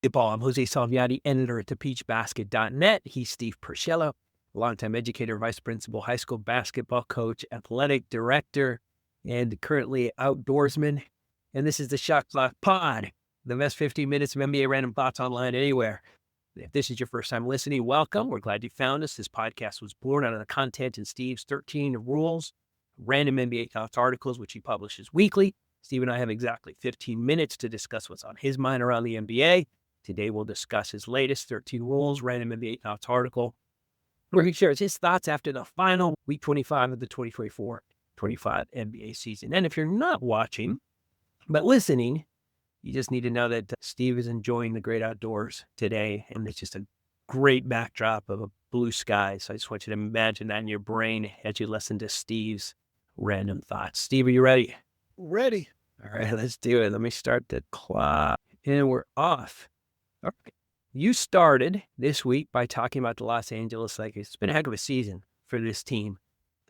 Basketball. I'm Jose Salviati, editor at thepeachbasket.net. He's Steve Purciello, longtime educator, vice principal, high school basketball coach, athletic director, and currently outdoorsman. And this is the Shot Clock Pod, the best 15 minutes of NBA random thoughts online anywhere. If this is your first time listening, welcome. We're glad you found us. This podcast was born out of the content in Steve's 13 Rules, random NBA thoughts articles, which he publishes weekly. Steve and I have exactly 15 minutes to discuss what's on his mind around the NBA. Today, we'll discuss his latest 13 Rules random NBA thoughts article, where he shares his thoughts after the final week 25 of the 2024-25 NBA season. And if you're not watching, but listening, you just need to know that Steve is enjoying the great outdoors today. And it's just a great backdrop of a blue sky. So I just want you to imagine that in your brain as you listen to Steve's random thoughts. Steve, are you ready? Ready. All right, let's do it. Let me start the clock. And we're off. All right. You started this week by talking about the Los Angeles Lakers. It's been a heck of a season for this team.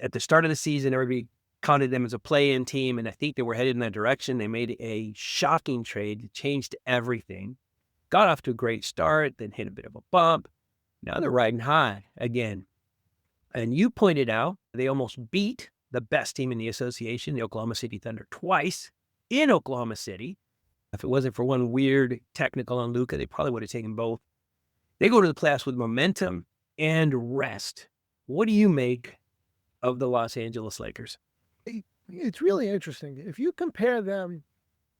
At the start of the season, everybody counted them as a play-in team, and I think they were headed in that direction. They made a shocking trade that changed everything. Got off to a great start, then hit a bit of a bump. Now they're riding high again. And you pointed out they almost beat the best team in the association, the Oklahoma City Thunder, twice in Oklahoma City. If it wasn't for one weird technical on Luka, they probably would have taken both. They go to the playoffs with momentum and rest. What do you make of the Los Angeles Lakers? It's really interesting. If you compare them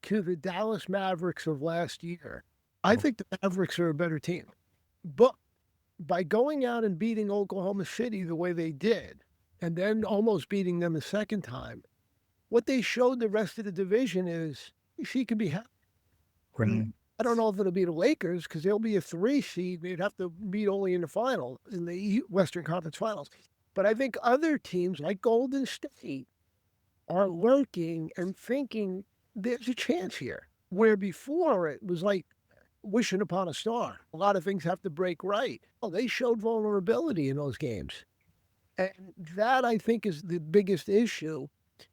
to the Dallas Mavericks of last year, I think the Mavericks are a better team. But by going out and beating Oklahoma City the way they did, and then almost beating them a second time, what they showed the rest of the division is she can be happy. Right. I don't know if it'll be the Lakers because they'll be a 3 seed. They'd have to beat only in the final, in the Western Conference Finals. But I think other teams like Golden State are lurking and thinking there's a chance here. Where before it was like wishing upon a star. A lot of things have to break right. Well, they showed vulnerability in those games. And that, I think, is the biggest issue.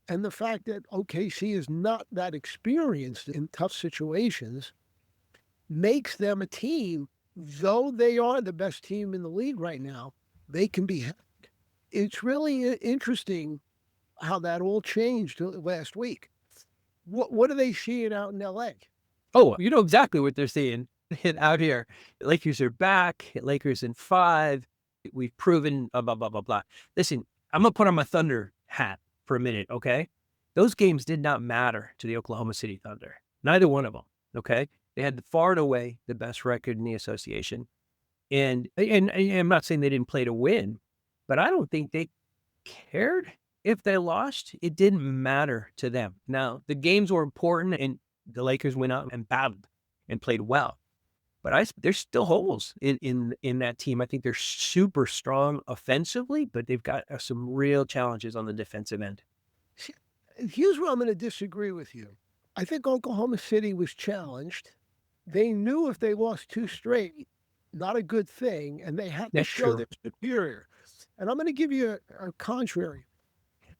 And the fact that OKC is not that experienced in tough situations makes them a team, though they are the best team in the league right now, they can be hacked. It's really interesting how that all changed last week. What are they seeing out in LA? Oh, you know exactly what they're seeing out here. The Lakers are back. Lakers in 5. We've proven blah, blah, blah, blah, blah. Listen, I'm going to put on my Thunder hat for a minute, okay? Those games did not matter to the Oklahoma City Thunder. Neither one of them, okay? They had far and away the best record in the association. And I'm not saying they didn't play to win, but I don't think they cared if they lost. It didn't matter to them. Now, the games were important, and the Lakers went out and battled and played well. But there's still holes in that team. I think they're super strong offensively, but they've got some real challenges on the defensive end. Here's where I'm going to disagree with you. I think Oklahoma City was challenged. They knew if they lost 2 straight, not a good thing, and they had to show they're superior. And I'm going to give you a contrary.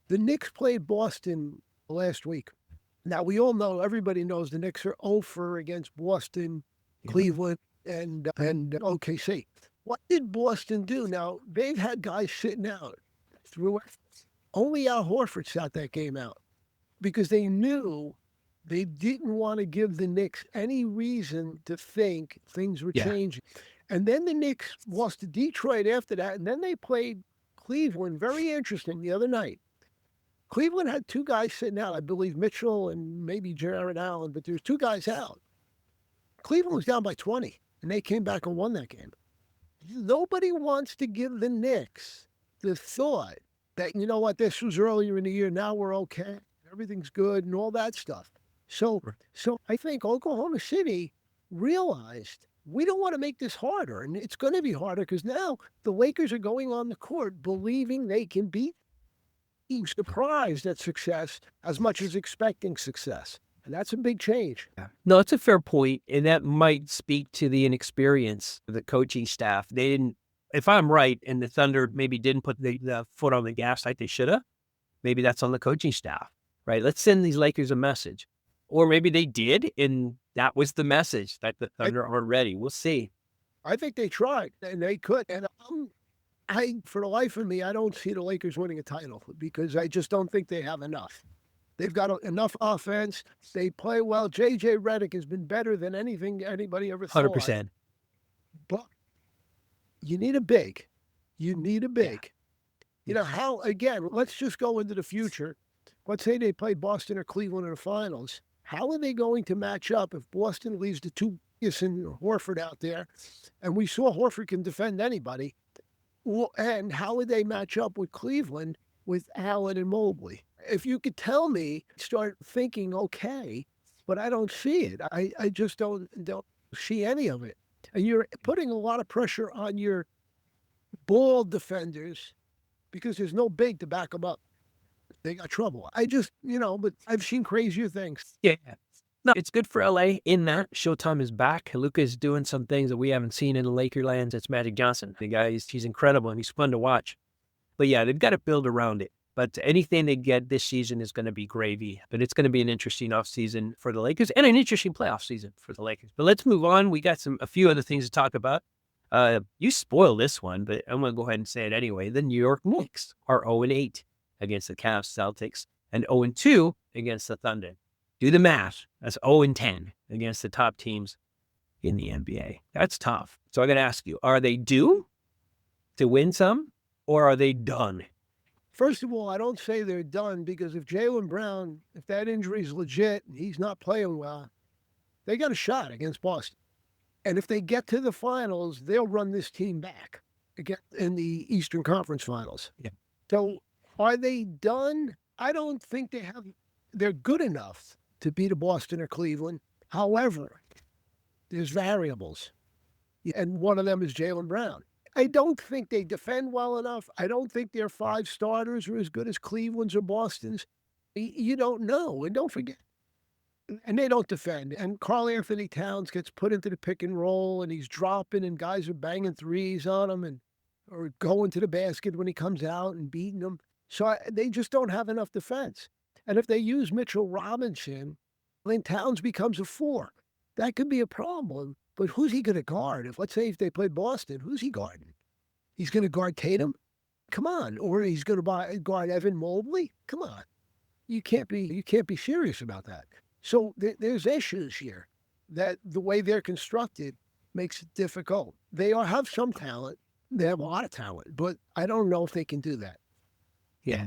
The Knicks played Boston last week. Now, we all know, everybody knows the Knicks are 0-for against Boston, Cleveland, and OKC. What did Boston do? Now, they've had guys sitting out through it. Only Al Horford sat that game out because they knew they didn't want to give the Knicks any reason to think things were changing. And then the Knicks lost to Detroit after that, and then they played Cleveland. Very interesting the other night. Cleveland had 2 guys sitting out, I believe Mitchell and maybe Jared Allen, but there's 2 guys out. Cleveland was down by 20, and they came back and won that game. Nobody wants to give the Knicks the thought that, you know what, this was earlier in the year, now we're okay, everything's good, and all that stuff. So I think Oklahoma City realized we don't want to make this harder, and it's going to be harder because now the Lakers are going on the court believing they can beat teams, surprised at success as much as expecting success. And that's a big change. No, it's a fair point, and that might speak to the inexperience of the coaching staff. They didn't, if I'm right, and the Thunder maybe didn't put the foot on the gas like they should have, maybe that's on the coaching staff, right? Let's send these Lakers a message. Or maybe they did, and that was the message that the Thunder aren't ready. We'll see. I think they tried, and they could. And for the life of me, I don't see the Lakers winning a title because I just don't think they have enough. They've got enough offense. They play well. J.J. Redick has been better than anything anybody ever thought. 100%. But you need a big. You need a big. You know, how, again, let's just go into the future. Let's say they play Boston or Cleveland in the finals. How are they going to match up if Boston leaves the two and Horford out there? And we saw Horford can defend anybody. Well, and how would they match up with Cleveland with Allen and Mobley? If you could tell me, start thinking, okay, but I don't see it. I just don't see any of it. And you're putting a lot of pressure on your ball defenders because there's no big to back them up. They got trouble. But I've seen crazier things. Yeah. No, it's good for LA in that Showtime is back. Luka is doing some things that we haven't seen in the Laker lands. It's Magic Johnson. The guy, he's incredible and he's fun to watch. But yeah, they've got to build around it. But anything they get this season is going to be gravy. But it's going to be an interesting offseason for the Lakers and an interesting playoff season for the Lakers. But let's move on. We got a few other things to talk about. You spoiled this one, but I'm going to go ahead and say it anyway. The New York Knicks are 0-8 against the Cavs, Celtics, and 0-2 against the Thunder. Do the math. That's 0-10 against the top teams in the NBA. That's tough. So I got to ask you, are they due to win some or are they done? First of all, I don't say they're done because if Jaylen Brown, if that injury is legit and he's not playing well, they got a shot against Boston. And if they get to the finals, they'll run this team back again in the Eastern Conference Finals. Yeah. So are they done? I don't think they're good enough to beat a Boston or Cleveland. However, there's variables. And one of them is Jaylen Brown. I don't think they defend well enough. I don't think their 5 starters are as good as Cleveland's or Boston's. You don't know. And don't forget, and they don't defend. And Karl Anthony Towns gets put into the pick and roll, and he's dropping, and guys are banging threes on him or going to the basket when he comes out and beating them. So they just don't have enough defense. And if they use Mitchell Robinson, then Towns becomes a 4. That could be a problem. But who's he going to guard? Let's say if they played Boston, who's he guarding? He's going to guard Tatum? Come on. Or he's going to guard Evan Mobley? Come on. You can't be serious about that. So there's issues here that the way they're constructed makes it difficult. They have some talent. They have a lot of talent, but I don't know if they can do that. Yeah.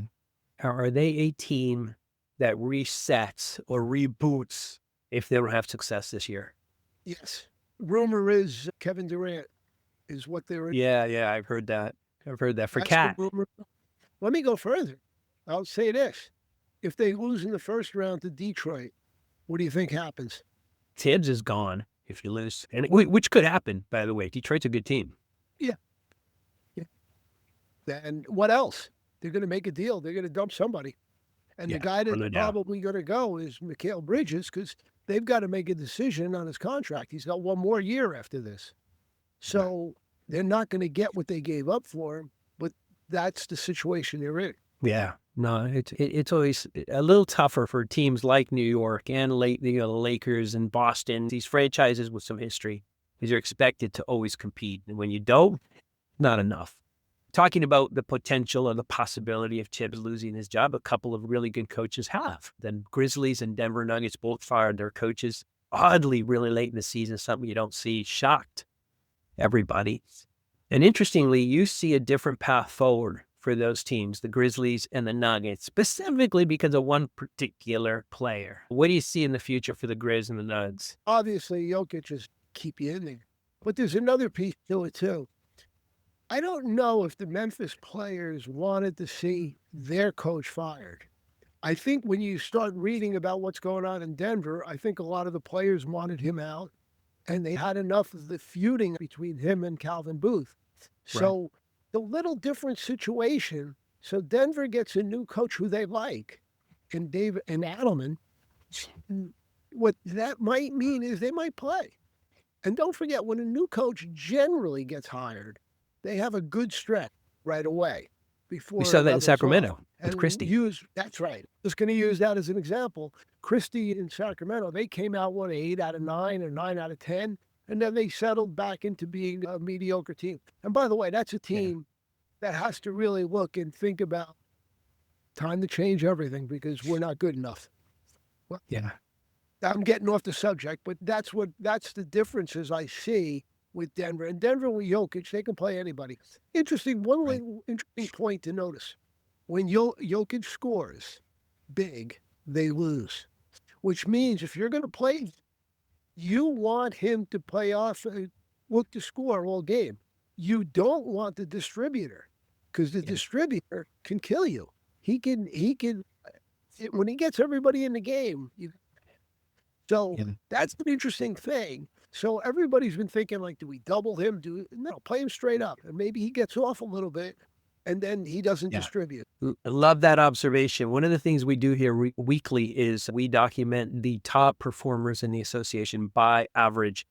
Are they a team that resets or reboots if they don't have success this year? Yes. Rumor is Kevin Durant is what they're in. Yeah, I've heard that. For Cat. Let me go further. I'll say this. If they lose in the first round to Detroit, what do you think happens? Tibbs is gone if you lose. And which could happen, by the way. Detroit's a good team. Yeah. Then what else? They're going to make a deal. They're going to dump somebody. And the guy that's probably going to go is Mikal Bridges because they've got to make a decision on his contract. He's got one more year after this. So they're not going to get what they gave up for him, but that's the situation they're in. Yeah. No, it's always a little tougher for teams like New York and the Lakers and Boston, these franchises with some history, because you're expected to always compete. And when you don't, not enough. Talking about the potential or the possibility of Tibbs losing his job, a couple of really good coaches have. Then Grizzlies and Denver Nuggets both fired their coaches oddly really late in the season, something you don't see. Shocked everybody. And interestingly, you see a different path forward for those teams, the Grizzlies and the Nuggets, specifically because of one particular player. What do you see in the future for the Grizz and the Nugs? Obviously, Jokic just keep you in there. But there's another piece to it, too. I don't know if the Memphis players wanted to see their coach fired. I think when you start reading about what's going on in Denver, I think a lot of the players wanted him out, and they had enough of the feuding between him and Calvin Booth. So the little different situation. So Denver gets a new coach who they like, and Adelman. What that might mean is they might play. And don't forget, when a new coach generally gets hired, they have a good stretch right away. before We saw that in levels off. Sacramento with And Christie. that's right. Just going to use that as an example. Christie in Sacramento, they came out, 8 out of 9 or 9 out of 10, and then they settled back into being a mediocre team. And by the way, that's a team that has to really look and think about time to change everything because we're not good enough. Well, Yeah. I'm getting off the subject, but that's the differences I see with Denver. And Denver with Jokic, they can play anybody. Interesting, interesting point to notice. When Jokic scores big, they lose, which means if you're going to play, you want him to play off, look to score all game. You don't want the distributor because the distributor can kill you. He can, when he gets everybody in the game. That's an interesting thing. So everybody's been thinking, like, do we double him? No, play him straight up. And maybe he gets off a little bit and then he doesn't distribute. I love that observation. One of the things we do here weekly is we document the top performers in the association by average.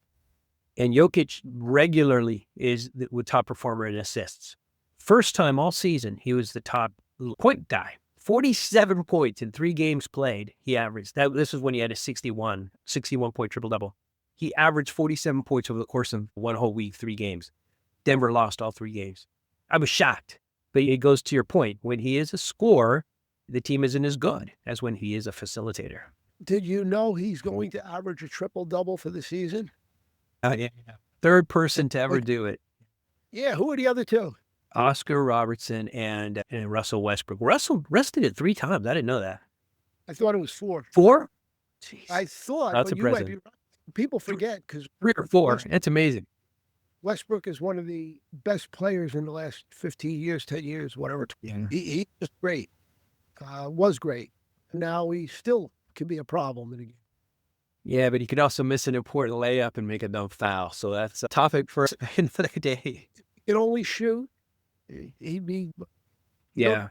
And Jokic regularly is the top performer in assists. First time all season, he was the top point guy. 47 points in 3 games played, he averaged. This is when he had a 61-point triple-double. He averaged 47 points over the course of 1 whole week, 3 games. Denver lost all 3 games. I was shocked. But it goes to your point. When he is a scorer, the team isn't as good as when he is a facilitator. Did you know he's going to average a triple-double for the season? Yeah. Third person to ever do it. Yeah, who are the other 2? Oscar Robertson and Russell Westbrook. Russell rested it 3 times. I didn't know that. I thought it was 4. 4? Jeez. I thought. That's but impressive. You might be right. People forget because 3 or 4. That's amazing. Westbrook is one of the best players in the last 15 years, 10 years, whatever. Yeah. He's just great. Was great. Now he still can be a problem in a game. Yeah, but he could also miss an important layup and make a dumb foul. So that's a topic for another day. He can only shoot. He'd be. Yeah.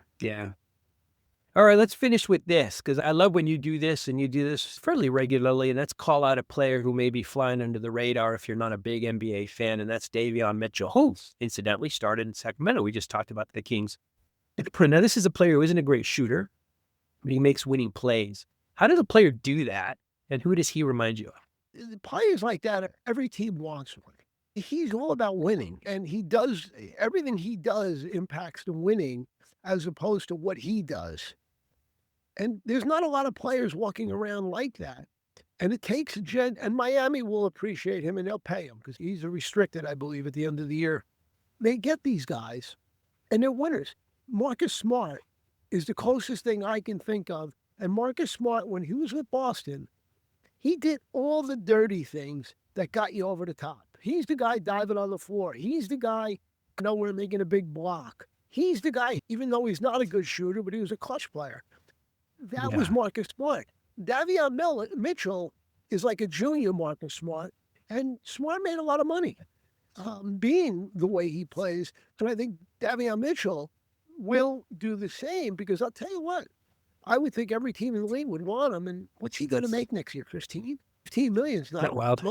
All right, let's finish with this, because I love when you do this, and you do this fairly regularly, and that's call out a player who may be flying under the radar if you're not a big NBA fan, and that's Davion Mitchell, who incidentally started in Sacramento. We just talked about the Kings. Now, this is a player who isn't a great shooter, but he makes winning plays. How does a player do that, and who does he remind you of? Players like that, every team wants one. He's all about winning, and everything he does impacts the winning as opposed to what he does. And there's not a lot of players walking around like that. And it takes and Miami will appreciate him and they'll pay him because he's a restricted, I believe, at the end of the year. They get these guys and they're winners. Marcus Smart is the closest thing I can think of. And Marcus Smart, when he was with Boston, he did all the dirty things that got you over the top. He's the guy diving on the floor. He's the guy nowhere making a big block. He's the guy, even though he's not a good shooter, but he was a clutch player. That was Marcus Smart. Davion Mitchell is like a junior Marcus Smart, and Smart made a lot of money being the way he plays. And I think Davion Mitchell will do the same because I'll tell you what, I would think every team in the league would want him. And what's he going to make next year, 15 million is not wild.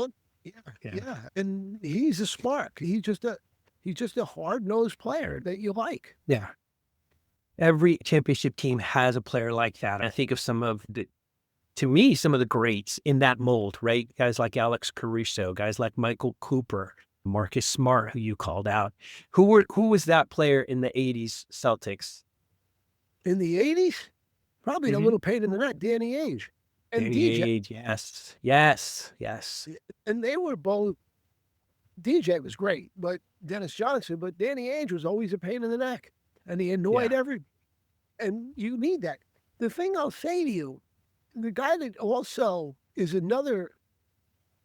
Yeah. And he's a spark. He's just a hard-nosed player that you like. Yeah. Every championship team has a player like that. I think of some of the greats in that mold, right? Guys like Alex Caruso, guys like Michael Cooper, Marcus Smart, who you called out. Who was that player in the 80s Celtics? In the 80s? Probably a little pain in the neck, Danny Ainge. And Danny DJ. Ainge, yes. And they were both, DJ was great, but Dennis Johnson, but Danny Ainge was always a pain in the neck. And he annoyed and you need that. The thing I'll say to you, the guy that also is another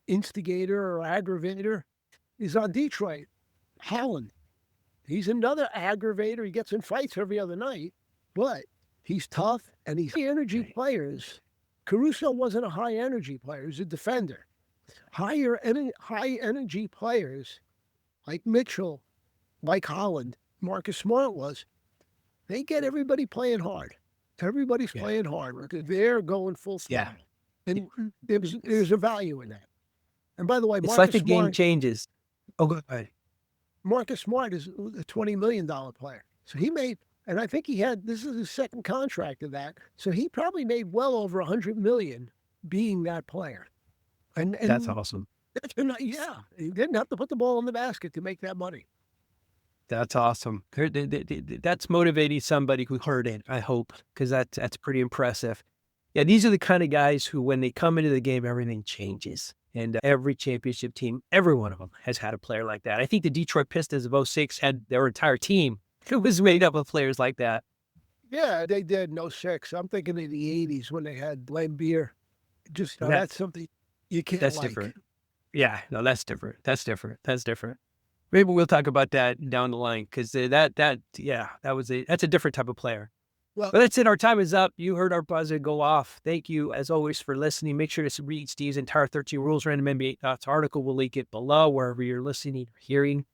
instigator or aggravator is on Detroit, Holland. He's another aggravator. He gets in fights every other night, but he's tough and he's high-energy players. Caruso wasn't a high-energy player. He was a defender. High-energy players like Mitchell, like Holland, Marcus Smart was, they get everybody playing hard. Everybody's playing hard because they're going full throttle. And there's a value in that. And by the way, it's Marcus like the Smart, game changes. Oh, go ahead. Marcus Smart is a $20 million player. So he made, And I think this is his second contract of that. So he probably made well over 100 million being that player. That's And awesome. yeah, he didn't have to put the ball in the basket to make that money. That's awesome. That's motivating somebody who heard it, I hope, because that's pretty impressive. Yeah, these are the kind of guys who, when they come into the game, everything changes. And every championship team, every one of them has had a player like that. I think the Detroit Pistons of 06 had their entire team. It was made up of players like that. Yeah, they did in 06. I'm thinking in the 80s when they had Lambeer. Just that's something you can't That's like. different. Yeah, no, that's different. That's different. That's different. Maybe we'll talk about that down the line because that's a different type of player. Well, But that's it. Our time is up. You heard our buzzer go off. Thank you, as always, for listening. Make sure to read Steve's entire 13 Rules Random NBA Thoughts article. We'll link it below wherever you're listening or hearing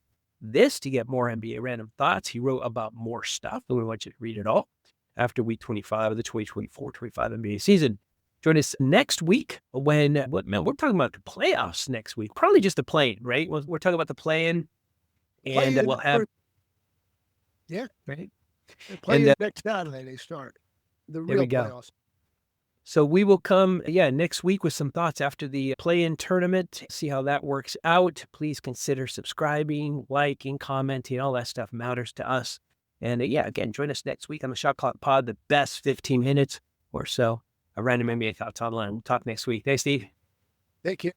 this to get more NBA random thoughts. He wrote about more stuff, and we want you to read it all after week 25 of the 2024-25 NBA season. Join us next week when, we're talking about the playoffs next week. Probably just the play-in, right? We're talking about the play-in, and we'll have... Yeah. Right. Play next Saturday, they start the real playoffs. So we will come, next week with some thoughts after the play-in tournament, see how that works out. Please consider subscribing, liking, commenting, all that stuff matters to us. And again, join us next week on the Shot Clock Pod, the best 15 minutes or so of Random NBA Thoughts Online. We'll talk next week. Thanks, Steve. Thank you.